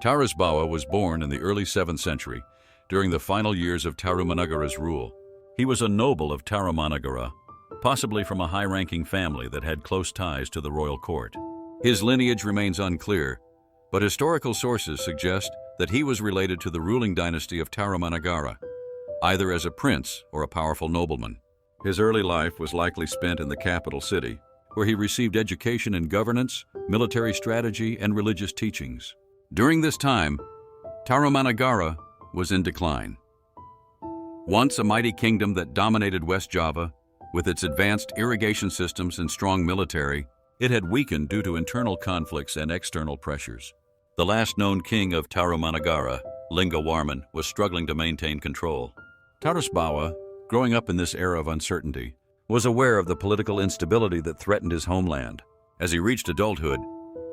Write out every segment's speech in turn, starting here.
Tarusbawa was born in the early 7th century, during the final years of Tarumanagara's rule. He was a noble of Tarumanagara, possibly from a high-ranking family that had close ties to the royal court. His lineage remains unclear, but historical sources suggest that he was related to the ruling dynasty of Tarumanagara, either as a prince or a powerful nobleman. His early life was likely spent in the capital city, where he received education in governance, military strategy, and religious teachings. During this time, Tarumanagara was in decline. Once a mighty kingdom that dominated West Java, with its advanced irrigation systems and strong military, it had weakened due to internal conflicts and external pressures. The last known king of Tarumanagara, Lingawarman, was struggling to maintain control. Tarusbawa, growing up in this era of uncertainty, was aware of the political instability that threatened his homeland. As he reached adulthood,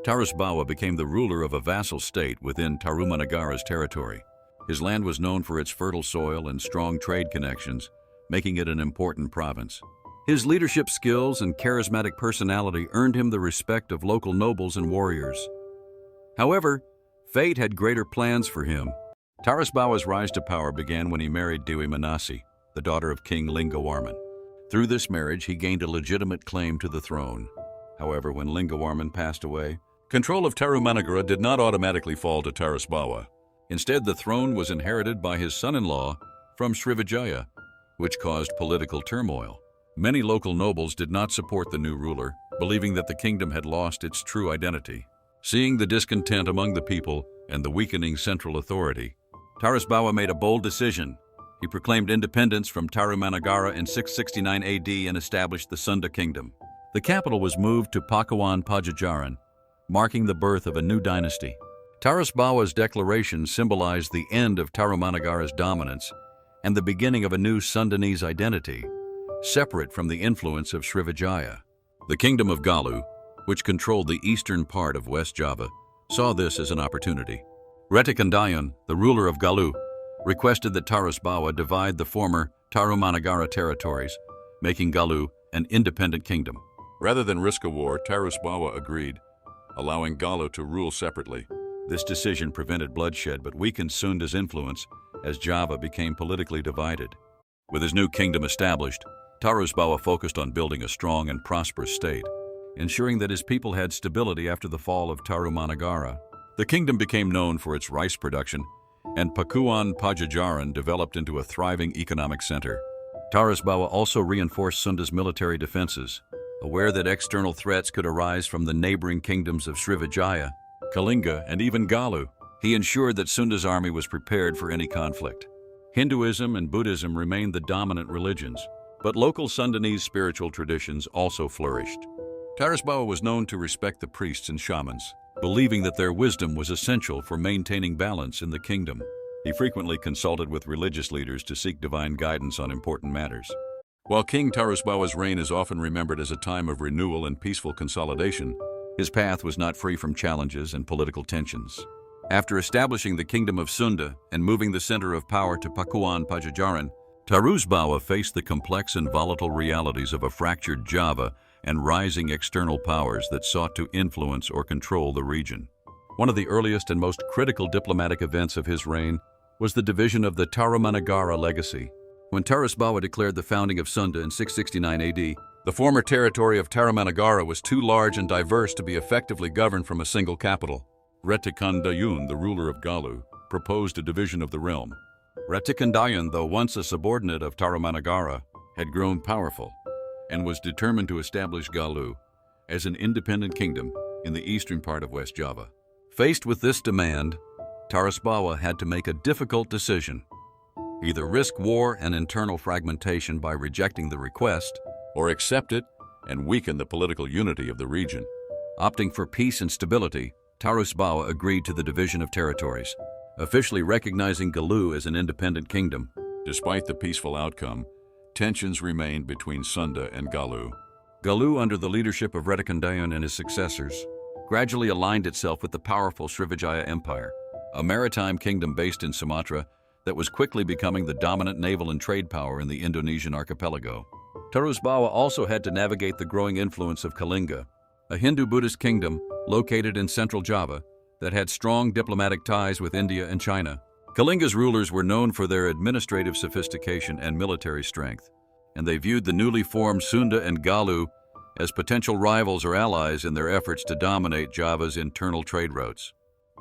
Tarusbawa became the ruler of a vassal state within Tarumanagara's territory. His land was known for its fertile soil and strong trade connections, making it an important province. His leadership skills and charismatic personality earned him the respect of local nobles and warriors. However, fate had greater plans for him. Tarusbawa's rise to power began when he married Dewi Manasi, the daughter of King Lingawarman. Through this marriage, he gained a legitimate claim to the throne. However, when Lingawarman passed away, control of Tarumanagara did not automatically fall to Tarusbawa. Instead, the throne was inherited by his son-in-law from Srivijaya, which caused political turmoil. Many local nobles did not support the new ruler, believing that the kingdom had lost its true identity. Seeing the discontent among the people and the weakening central authority, Tarusbawa made a bold decision. He proclaimed independence from Tarumanagara in 669 AD and established the Sunda Kingdom. The capital was moved to Pakuan Pajajaran, marking the birth of a new dynasty. Tarusbawa's declaration symbolized the end of Tarumanagara's dominance and the beginning of a new Sundanese identity, separate from the influence of Srivijaya. The kingdom of Galuh, which controlled the eastern part of West Java, saw this as an opportunity. Retikandayan, the ruler of Galuh, requested that Tarusbawa divide the former Tarumanagara territories, making Galuh an independent kingdom. Rather than risk a war, Tarusbawa agreed, allowing Galuh to rule separately. This decision prevented bloodshed but weakened Sunda's influence as Java became politically divided. With his new kingdom established, Tarusbawa focused on building a strong and prosperous state, ensuring that his people had stability after the fall of Tarumanagara. The kingdom became known for its rice production, and Pakuan Pajajaran developed into a thriving economic center. Tarusbawa also reinforced Sunda's military defenses, aware that external threats could arise from the neighboring kingdoms of Srivijaya, Kalinga, and even Galuh. He ensured that Sunda's army was prepared for any conflict. Hinduism and Buddhism remained the dominant religions, but local Sundanese spiritual traditions also flourished. Tarusbawa was known to respect the priests and shamans, believing that their wisdom was essential for maintaining balance in the kingdom. He frequently consulted with religious leaders to seek divine guidance on important matters. While King Tarusbawa's reign is often remembered as a time of renewal and peaceful consolidation, his path was not free from challenges and political tensions. After establishing the kingdom of Sunda and moving the center of power to Pakuan Pajajaran, Tarusbawa faced the complex and volatile realities of a fractured Java and rising external powers that sought to influence or control the region. One of the earliest and most critical diplomatic events of his reign was the division of the Tarumanagara legacy. When Tarusbawa declared the founding of Sunda in 669 AD, the former territory of Tarumanagara was too large and diverse to be effectively governed from a single capital. Retikandayan, the ruler of Galuh, proposed a division of the realm. Retikandayan, though once a subordinate of Tarumanagara, had grown powerful and was determined to establish Galuh as an independent kingdom in the eastern part of West Java. Faced with this demand, Tarusbawa had to make a difficult decision: either risk war and internal fragmentation by rejecting the request, or accept it and weaken the political unity of the region. Opting for peace and stability, Tarusbawa agreed to the division of territories, officially recognizing Galuh as an independent kingdom. Despite the peaceful outcome, tensions remained between Sunda and Galuh. Galuh, under the leadership of Retikandayan and his successors, gradually aligned itself with the powerful Srivijaya Empire, a maritime kingdom based in Sumatra that was quickly becoming the dominant naval and trade power in the Indonesian archipelago. Tarusbawa also had to navigate the growing influence of Kalinga, a Hindu-Buddhist kingdom located in central Java that had strong diplomatic ties with India and China. Kalinga's rulers were known for their administrative sophistication and military strength, and they viewed the newly formed Sunda and Galuh as potential rivals or allies in their efforts to dominate Java's internal trade routes.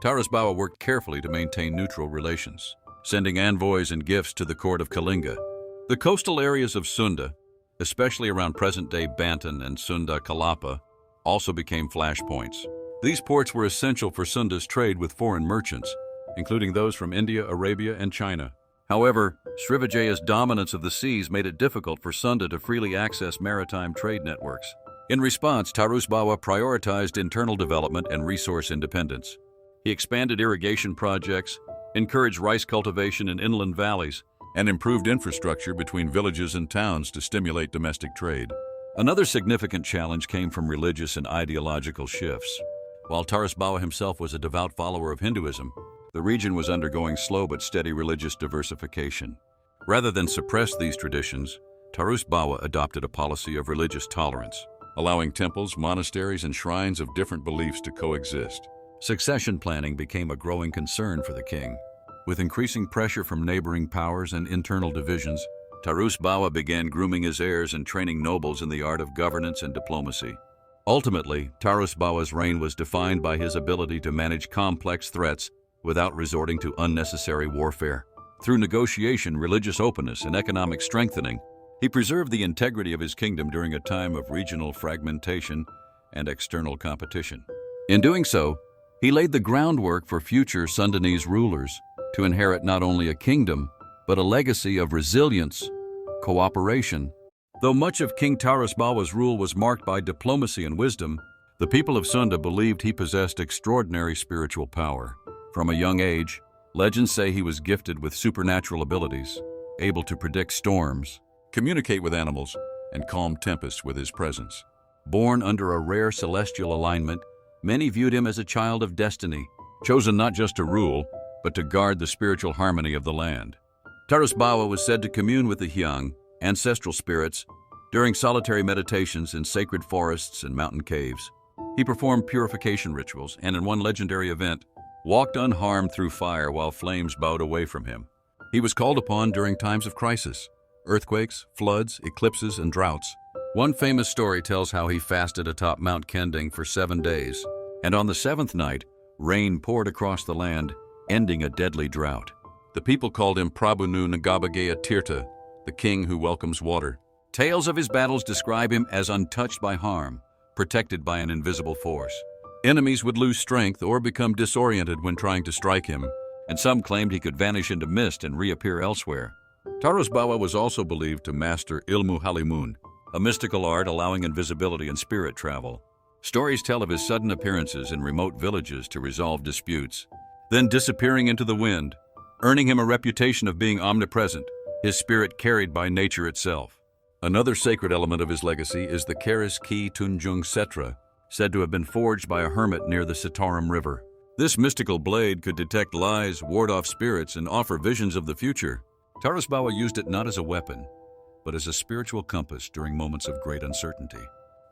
Tarusbawa worked carefully to maintain neutral relations, sending envoys and gifts to the court of Kalinga. The coastal areas of Sunda, especially around present-day Banten and Sunda Kalapa, also became flashpoints. These ports were essential for Sunda's trade with foreign merchants, including those from India, Arabia, and China. However, Srivijaya's dominance of the seas made it difficult for Sunda to freely access maritime trade networks. In response, Tarusbawa prioritized internal development and resource independence. He expanded irrigation projects, encouraged rice cultivation in inland valleys, and improved infrastructure between villages and towns to stimulate domestic trade. Another significant challenge came from religious and ideological shifts. While Tarusbawa himself was a devout follower of Hinduism, the region was undergoing slow but steady religious diversification. Rather than suppress these traditions, Tarusbawa adopted a policy of religious tolerance, allowing temples, monasteries, and shrines of different beliefs to coexist. Succession planning became a growing concern for the king. With increasing pressure from neighboring powers and internal divisions, Tarusbawa began grooming his heirs and training nobles in the art of governance and diplomacy. Ultimately, Tarusbawa's reign was defined by his ability to manage complex threats without resorting to unnecessary warfare. Through negotiation, religious openness, and economic strengthening, he preserved the integrity of his kingdom during a time of regional fragmentation and external competition. In doing so, he laid the groundwork for future Sundanese rulers to inherit not only a kingdom, but a legacy of resilience, cooperation. Though much of King Tarusbawa's rule was marked by diplomacy and wisdom, the people of Sunda believed he possessed extraordinary spiritual power. From a young age, legends say he was gifted with supernatural abilities, able to predict storms, communicate with animals, and calm tempests with his presence. Born under a rare celestial alignment, many viewed him as a child of destiny, chosen not just to rule, but to guard the spiritual harmony of the land. Tarusbawa was said to commune with the Hyang, ancestral spirits, during solitary meditations in sacred forests and mountain caves. He performed purification rituals and, in one legendary event, walked unharmed through fire while flames bowed away from him. He was called upon during times of crisis, earthquakes, floods, eclipses, and droughts. One famous story tells how he fasted atop Mount Kending for 7 days, and on the 7th night, rain poured across the land, ending a deadly drought. The people called him Prabhunu Nagabagaya Tirtha, the king who welcomes water. Tales of his battles describe him as untouched by harm, protected by an invisible force. Enemies would lose strength or become disoriented when trying to strike him, and some claimed he could vanish into mist and reappear elsewhere. Tarusbawa was also believed to master Ilmu Halimun, a mystical art allowing invisibility and spirit travel. Stories tell of his sudden appearances in remote villages to resolve disputes, then disappearing into the wind, earning him a reputation of being omnipresent, his spirit carried by nature itself. Another sacred element of his legacy is the keris ki Tunjung Setra, said to have been forged by a hermit near the Sitaram River. This mystical blade could detect lies, ward off spirits, and offer visions of the future. Tarusbawa used it not as a weapon, but as a spiritual compass during moments of great uncertainty.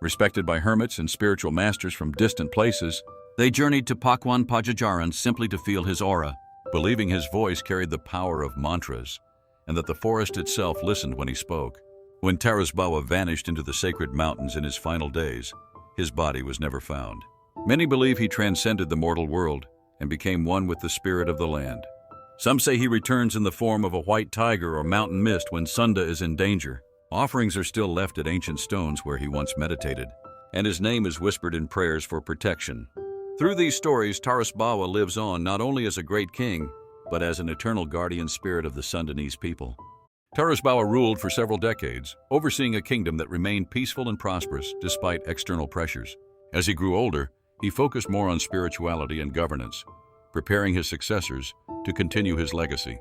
Respected by hermits and spiritual masters from distant places, they journeyed to Pakuan Pajajaran simply to feel his aura, believing his voice carried the power of mantras, and that the forest itself listened when he spoke. When Tarusbawa vanished into the sacred mountains in his final days, his body was never found. Many believe he transcended the mortal world and became one with the spirit of the land. Some say he returns in the form of a white tiger or mountain mist when Sunda is in danger. Offerings are still left at ancient stones where he once meditated, and his name is whispered in prayers for protection. Through these stories, Tarusbawa lives on not only as a great king, but as an eternal guardian spirit of the Sundanese people. Tarusbawa ruled for several decades, overseeing a kingdom that remained peaceful and prosperous despite external pressures. As he grew older, he focused more on spirituality and governance, preparing his successors to continue his legacy.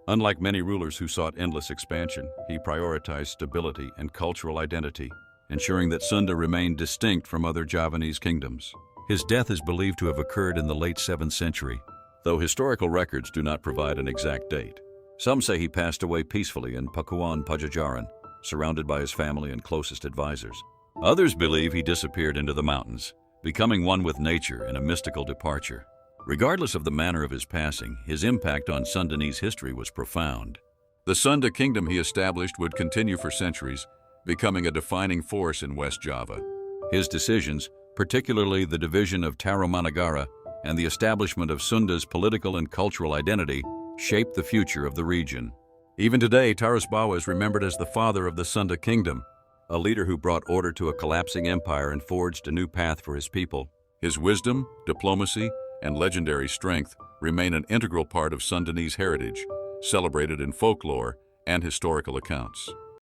Unlike many rulers who sought endless expansion, he prioritized stability and cultural identity, ensuring that Sunda remained distinct from other Javanese kingdoms. His death is believed to have occurred in the late 7th century, though historical records do not provide an exact date. Some say he passed away peacefully in Pakuan Pajajaran, surrounded by his family and closest advisors. Others believe he disappeared into the mountains, becoming one with nature in a mystical departure. Regardless of the manner of his passing, his impact on Sundanese history was profound. The Sunda Kingdom he established would continue for centuries, becoming a defining force in West Java. His decisions, particularly the division of Tarumanagara and the establishment of Sunda's political and cultural identity, shaped the future of the region. Even today, Tarusbawa is remembered as the father of the Sunda Kingdom, a leader who brought order to a collapsing empire and forged a new path for his people. His wisdom, diplomacy, and legendary strength remain an integral part of Sundanese heritage, celebrated in folklore and historical accounts.